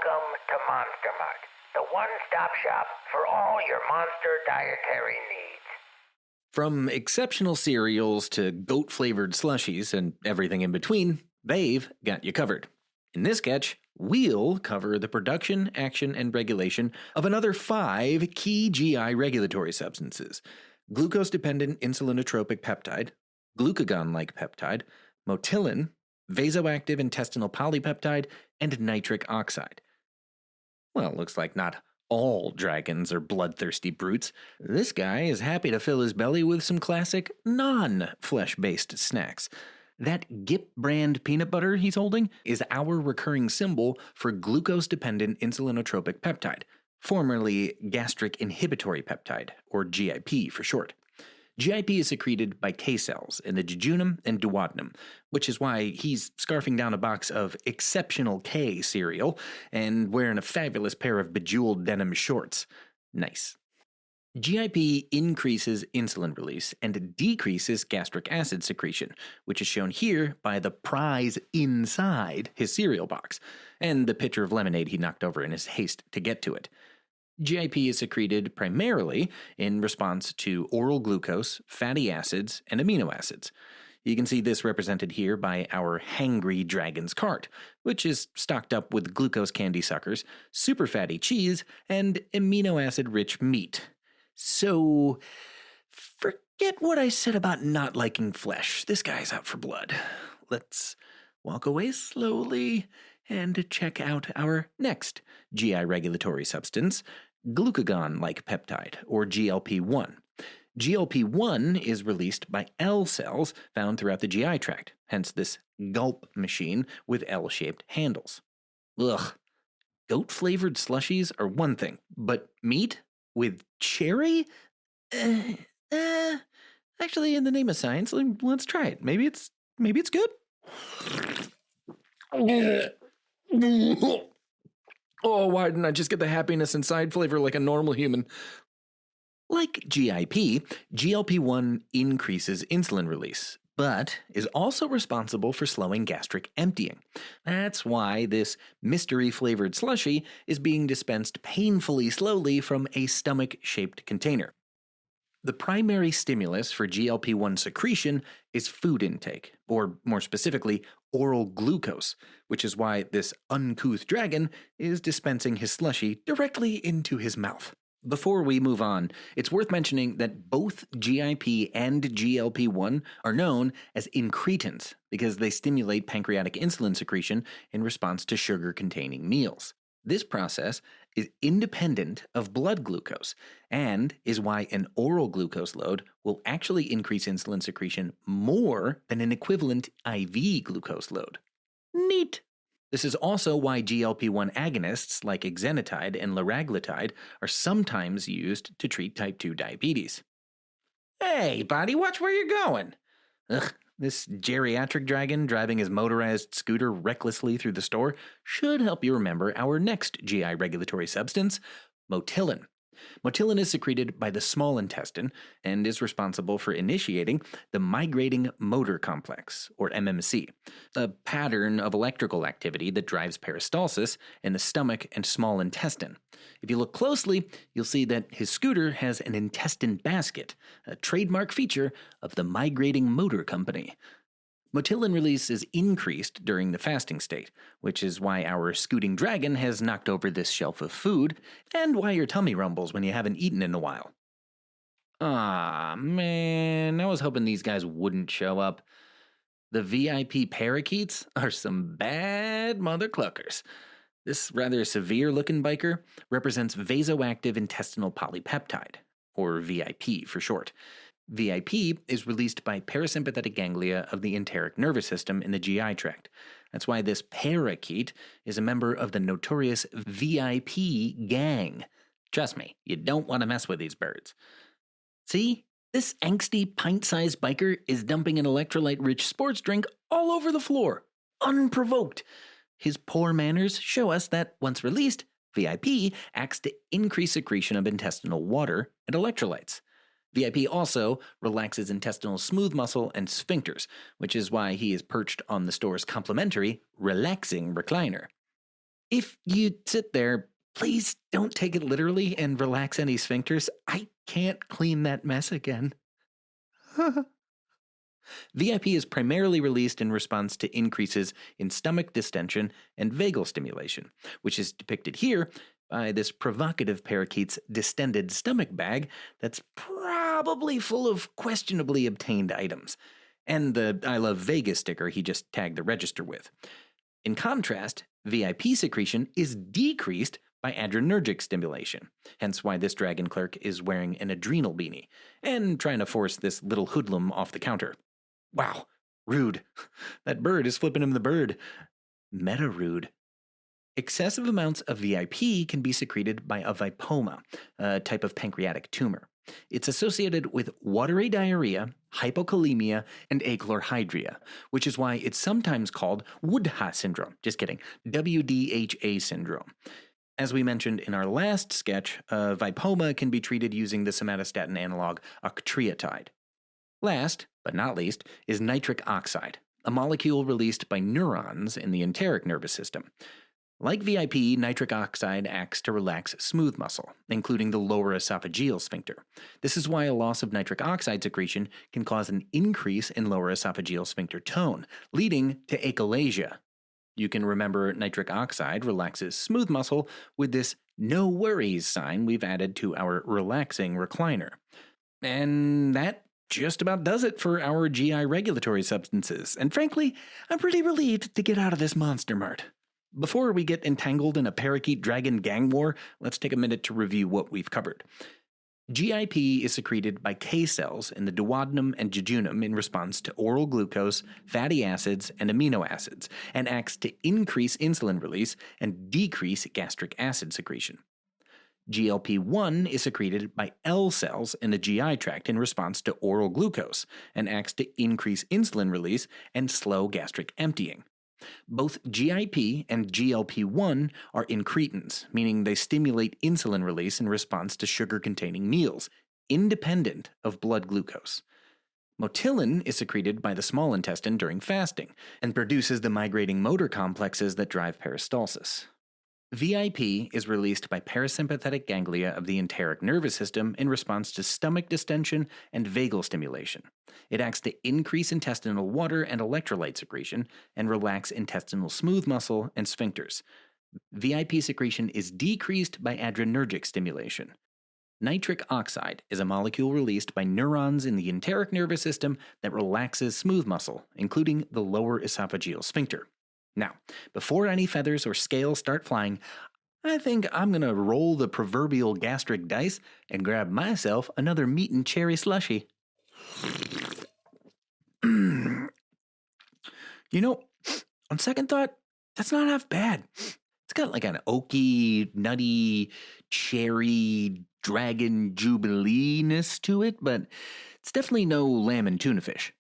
Welcome to Monster Mart, the one-stop shop for all your monster dietary needs. From exceptional cereals to goat-flavored slushies and everything in between, they've got you covered. In this sketch, we'll cover the production, action, and regulation of another 5 key GI regulatory substances: glucose-dependent insulinotropic peptide, glucagon-like peptide, motilin, vasoactive intestinal polypeptide, and nitric oxide. Well, it looks like not all dragons are bloodthirsty brutes. This guy is happy to fill his belly with some classic non-flesh-based snacks. That Gip brand peanut butter he's holding is our recurring symbol for glucose-dependent insulinotropic peptide, formerly gastric inhibitory peptide, or GIP for short. GIP is secreted by K cells in the jejunum and duodenum, which is why he's scarfing down a box of Exceptional K cereal and wearing a fabulous pair of bejeweled denim shorts. Nice. GIP increases insulin release and decreases gastric acid secretion, which is shown here by the prize inside his cereal box, and the pitcher of lemonade he knocked over in his haste to get to it. GIP is secreted primarily in response to oral glucose, fatty acids, and amino acids. You can see this represented here by our hangry dragon's cart, which is stocked up with glucose candy suckers, super fatty cheese, and amino acid-rich meat. So, forget what I said about not liking flesh. This guy's out for blood. Let's walk away slowly and check out our next GI regulatory substance, glucagon-like peptide, or GLP-1. GLP-1 is released by L cells found throughout the GI tract, hence this gulp machine with L-shaped handles. Ugh, goat-flavored slushies are one thing, but meat with cherry? Actually, in the name of science, let's try it. Maybe it's good. Oh, why didn't I just get the happiness inside flavor like a normal human? Like GIP, GLP-1 increases insulin release, but is also responsible for slowing gastric emptying. That's why this mystery-flavored slushie is being dispensed painfully slowly from a stomach-shaped container. The primary stimulus for GLP-1 secretion is food intake, or more specifically, oral glucose, which is why this uncouth dragon is dispensing his slushie directly into his mouth. Before we move on, it's worth mentioning that both GIP and GLP-1 are known as incretins because they stimulate pancreatic insulin secretion in response to sugar-containing meals. This process is independent of blood glucose and is why an oral glucose load will actually increase insulin secretion more than an equivalent IV glucose load. Neat! This is also why GLP-1 agonists like exenatide and liraglutide are sometimes used to treat type 2 diabetes. Hey, buddy, watch where you're going! Ugh, this geriatric dragon driving his motorized scooter recklessly through the store should help you remember our next GI regulatory substance, motilin. Motilin is secreted by the small intestine and is responsible for initiating the migrating motor complex, or MMC, a pattern of electrical activity that drives peristalsis in the stomach and small intestine. If you look closely, you'll see that his scooter has an intestine basket, a trademark feature of the migrating motor company. Motilin release is increased during the fasting state, which is why our scooting dragon has knocked over this shelf of food, and why your tummy rumbles when you haven't eaten in a while. Aw, man, I was hoping these guys wouldn't show up. The VIP parakeets are some bad mother cluckers. This rather severe-looking biker represents vasoactive intestinal polypeptide, or VIP for short. VIP is released by parasympathetic ganglia of the enteric nervous system in the GI tract. That's why this parakeet is a member of the notorious VIP gang. Trust me, you don't want to mess with these birds. See? This angsty, pint-sized biker is dumping an electrolyte-rich sports drink all over the floor, unprovoked. His poor manners show us that, once released, VIP acts to increase secretion of intestinal water and electrolytes. VIP also relaxes intestinal smooth muscle and sphincters, which is why he is perched on the store's complimentary relaxing recliner. If you sit there, please don't take it literally and relax any sphincters. I can't clean that mess again. VIP is primarily released in response to increases in stomach distension and vagal stimulation, which is depicted here by this provocative parakeet's distended stomach bag that's probably full of questionably obtained items, and the I Love Vegas sticker he just tagged the register with. In contrast, VIP secretion is decreased by adrenergic stimulation, hence why this dragon clerk is wearing an adrenal beanie and trying to force this little hoodlum off the counter. Wow, rude. That bird is flipping him the bird. Meta rude. Excessive amounts of VIP can be secreted by a vipoma, a type of pancreatic tumor. It's associated with watery diarrhea, hypokalemia, and achlorhydria, which is why it's sometimes called WDHA syndrome. Just kidding, WDHA syndrome. As we mentioned in our last sketch, vipoma can be treated using the somatostatin analog octreotide. Last, but not least, is nitric oxide, a molecule released by neurons in the enteric nervous system. Like VIP, nitric oxide acts to relax smooth muscle, including the lower esophageal sphincter. This is why a loss of nitric oxide secretion can cause an increase in lower esophageal sphincter tone, leading to achalasia. You can remember nitric oxide relaxes smooth muscle with this no worries sign we've added to our relaxing recliner. And that just about does it for our GI regulatory substances, and frankly, I'm pretty relieved to get out of this monster mart. Before we get entangled in a parakeet dragon gang war, let's take a minute to review what we've covered. GIP is secreted by K cells in the duodenum and jejunum in response to oral glucose, fatty acids, and amino acids, and acts to increase insulin release and decrease gastric acid secretion. GLP-1 is secreted by L cells in the GI tract in response to oral glucose, and acts to increase insulin release and slow gastric emptying. Both GIP and GLP-1 are incretins, meaning they stimulate insulin release in response to sugar-containing meals, independent of blood glucose. Motilin is secreted by the small intestine during fasting, and produces the migrating motor complexes that drive peristalsis. VIP is released by parasympathetic ganglia of the enteric nervous system in response to stomach distension and vagal stimulation. It acts to increase intestinal water and electrolyte secretion and relax intestinal smooth muscle and sphincters. VIP secretion is decreased by adrenergic stimulation. Nitric oxide is a molecule released by neurons in the enteric nervous system that relaxes smooth muscle, including the lower esophageal sphincter. Now, before any feathers or scales start flying, I think I'm going to roll the proverbial gastric dice and grab myself another meat and cherry slushie. You know, on second thought, that's not half bad. It's got like an oaky, nutty, cherry, dragon jubilee-ness to it, but it's definitely no lamb and tuna fish.